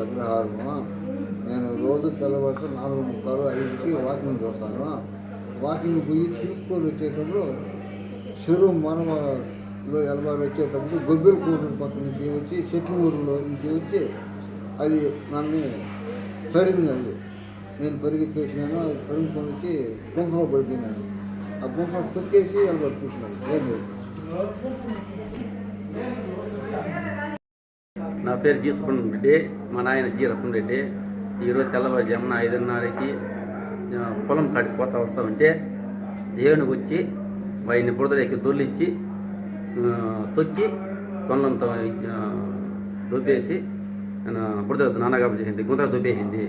అగ్రహారము. నేను రోజు తెల్లవారు 4:30, 5కి వాకింగ్ చేస్తాను. వాకింగ్ పోయి తిరుక్కొని వచ్చేటప్పుడు చెరువు మనలో ఎలబారు వచ్చేటప్పుడు గొబ్బెల కూటూరు పక్క నుంచి వచ్చి చెట్ల ఊరిలో నుంచి వచ్చి అది నన్ను తరిమినది. నేను పరిగెత్తేసినాను. అది తరుముకొని వచ్చి గుంసలో పడిపోయినాను. ఆ గుంసలో తొక్కేసి ఎలబారు కూర్చున్నాను. ఏం లేదు. నా పేరు జీ సుబ్రహ్మణ్యం రెడ్డి, మా నాయన జీ రత్నం రెడ్డి. ఈరోజు తెల్లవారుజామున 5:30కి పొలం కాడికి పోతా వస్తామంటే ఏనుగు వచ్చి వాయిని బురదలోకి దొల్లిచ్చి తొక్కి తొనలంతా దొబ్బేసి బురద నాన్నగా చేసింది, గుంతలు దొబ్బేసింది.